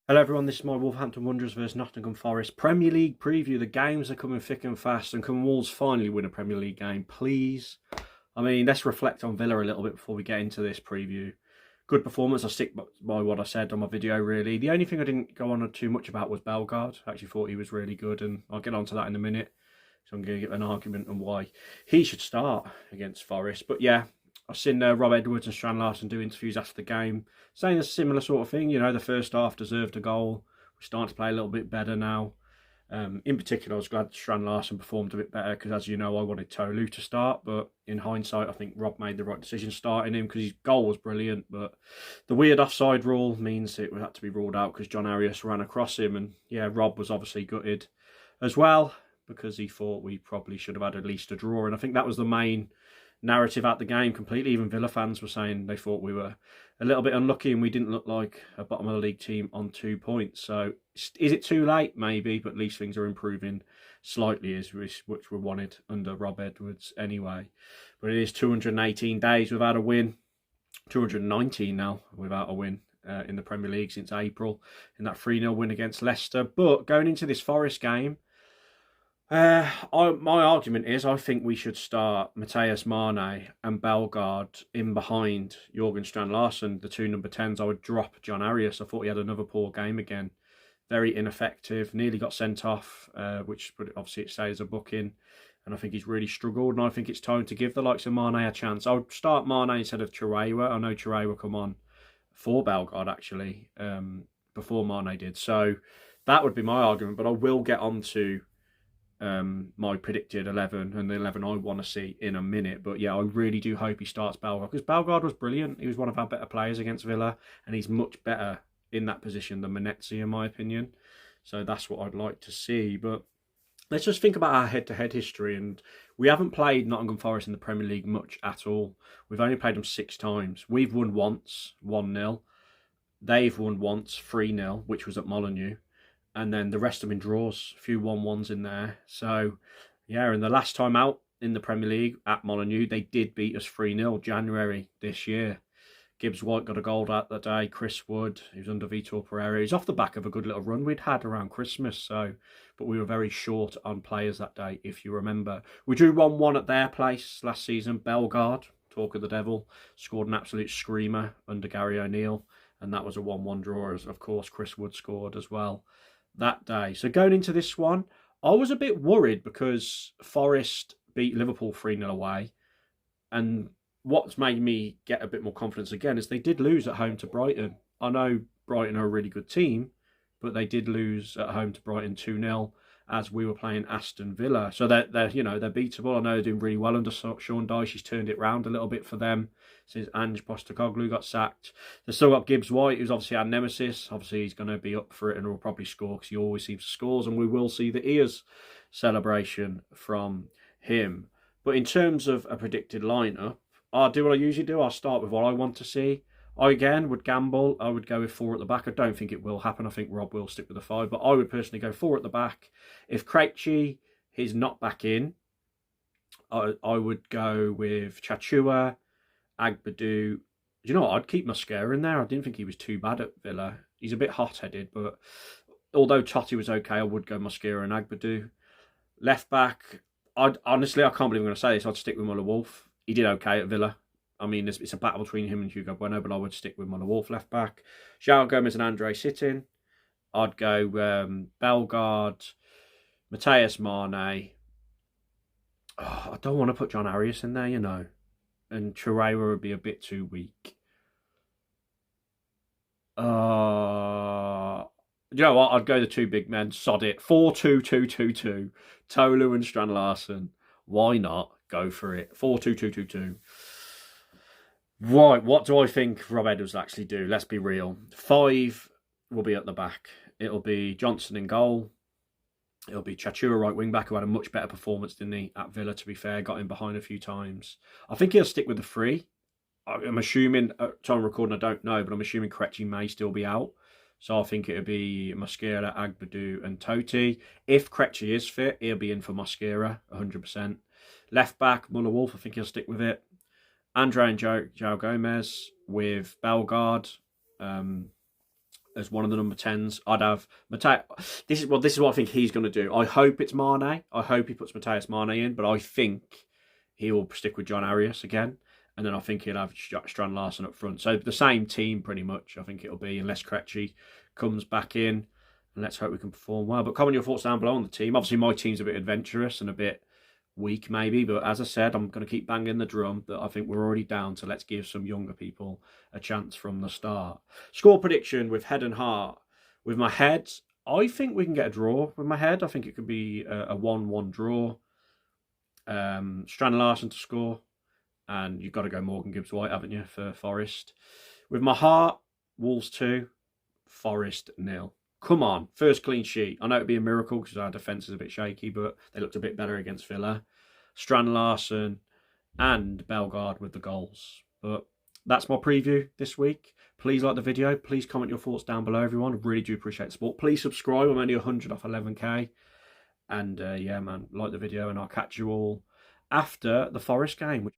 Hello everyone, this is my Wolverhampton Wanderers versus Nottingham Forest Premier League preview. The games are coming thick and fast, and can Wolves finally win a Premier League game, please? I mean, let's reflect on Villa a little bit before we get into this preview. Good performance. I stick by what I said on my video, really. The only thing I didn't go on too much about was Bellegarde. I actually thought he was really good, and I'll get onto that in a minute. So I'm going to give an argument on why he should start against Forest. But yeah, I've seen Rob Edwards and Strand Larsen do interviews after the game, saying a similar sort of thing. You know, the first half deserved a goal. We're starting to play a little bit better now. In particular, I was glad Strand Larsen performed a bit better because, as you know, I wanted Tolu to start. But in hindsight, I think Rob made the right decision starting him because his goal was brilliant. But the weird offside rule means it had to be ruled out because John Arias ran across him. And yeah, Rob was obviously gutted as well because he thought we probably should have had at least a draw. And I think that was the main narrative at the game completely. Even Villa fans were saying they thought we were a little bit unlucky and we didn't look like a bottom of the league team on 2 points. So is it too late? Maybe, but at least things are improving slightly, which were wanted under Rob Edwards anyway. But it is 218 days without a win, 219 now without a win in the Premier League since April in that 3-0 win against Leicester. But going into this Forest game, my argument is I think we should start Matthias Mane and Bellegarde in behind Jorgen Strand Larsen, the two number 10s. I would drop John Arias. I thought he had another poor game again. Very ineffective, nearly got sent off, which obviously it stays a booking. And I think he's really struggled, and I think it's time to give the likes of Mane a chance. I would start Mane instead of Chiraiwa. I know Chiraiwa come on for Bellegarde, actually, before Mane did. So that would be my argument, but I will get on to my predicted 11 and the 11 I want to see in a minute. But yeah, I really do hope he starts Bellegarde because Bellegarde was brilliant. He was one of our better players against Villa, and he's much better in that position than Manetzi, in my opinion. So that's what I'd like to see. But let's just think about our head-to-head history. And we haven't played Nottingham Forest in the Premier League much at all. We've only played them 6 times. We've won once, 1-0. They've won once, 3-0, which was at Molineux. And then the rest of them in draws, a few 1-1s in there. So, yeah, and the last time out in the Premier League at Molineux, they did beat us 3-0 January this year. Gibbs-White got a goal that day. Chris Wood, he was under Vitor Pereira. He's off the back of a good little run we'd had around Christmas. So, but we were very short on players that day, if you remember. We drew 1-1 at their place last season. Bellegarde, talk of the devil, scored an absolute screamer under Gary O'Neill. And that was a 1-1 draw, as of course Chris Wood scored as well that day. So going into this one, I was a bit worried because Forest beat Liverpool 3-0 away. And what's made me get a bit more confidence again is they did lose at home to Brighton. I know Brighton are a really good team, but they did lose at home to Brighton 2-0 as we were playing Aston Villa. So they're beatable. I know they're doing really well under Sean Dyche. He's turned it round a little bit for them since Ange Postecoglou got sacked. They've still got Gibbs-White, who's obviously our nemesis. Obviously, he's going to be up for it and will probably score because he always seems to score. And we will see the ears celebration from him. But in terms of a predicted lineup, I'll do what I usually do. I'll start with what I want to see. I, again, would gamble. I would go with 4 at the back. I don't think it will happen. I think Rob will stick with the 5. But I would personally go 4 at the back. If Krejci is not back in, I would go with Chachua, Agbadu. Do you know what? I'd keep Mosquera in there. I didn't think he was too bad at Villa. He's a bit hot-headed, but although Totti was okay, I would go Mosquera and Agbadu. Left back, honestly, I can't believe I'm going to say this. I'd stick with Muller Wolf. He did okay at Villa. I mean, it's a battle between him and Hugo Bueno, but I would stick with Muller Wolf left back. João Gomez and Andre sitting. I'd go Bellegarde, Matthias Mane. Oh, I don't want to put John Arias in there, you know. And Chiraiwa would be a bit too weak. You know what? I'd go the 2 big men. Sod it. 4-2-2-2-2. Tolu and Strand Larsen. Why not? Go for it. 4-2-2-2-2. Right, what do I think Rob Edwards will actually do? Let's be real. 5 will be at the back. It'll be Johnson in goal. It'll be Chachua right wing back, who had a much better performance than he at Villa, to be fair. Got him behind a few times. I think he'll stick with the 3. I'm assuming, time recording, I don't know, but I'm assuming Krejci may still be out. So I think it'll be Mosquera, Agbadu and Totti. If Krejci is fit, he'll be in for Mosquera, 100%. Left back, Muller Wolf, I think he'll stick with it. Andre and João Gomez with Bellegarde. as one of the number 10s. I'd have Mateo. This is what I think he's going to do. I hope it's Mane. I hope he puts Mateus Mane in, but I think he will stick with John Arias again. And then I think he'll have Strand Larsen up front. So the same team pretty much, I think it'll be, unless Krejci comes back in. And let's hope we can perform well. But comment your thoughts down below on the team. Obviously, my team's a bit adventurous and a bit weak maybe. But as I said, I'm going to keep banging the drum that I think we're already down. So let's give some younger people a chance from the start. Score prediction with head and heart. With my head, I think we can get a draw with my head. I think it could be a 1-1 draw. Strand Larsen to score. And you've got to go Morgan Gibbs-White, haven't you, for Forest. With my heart, Wolves 2, Forest 0. Come on, first clean sheet. I know it'd be a miracle because our defence is a bit shaky, but they looked a bit better against Villa. Strand Larsen and Bellegarde with the goals. But that's my preview this week. Please like the video. Please comment your thoughts down below, everyone. I really do appreciate the support. Please subscribe. I'm only 100 off 11k. And yeah, man, like the video, and I'll catch you all after the Forest game.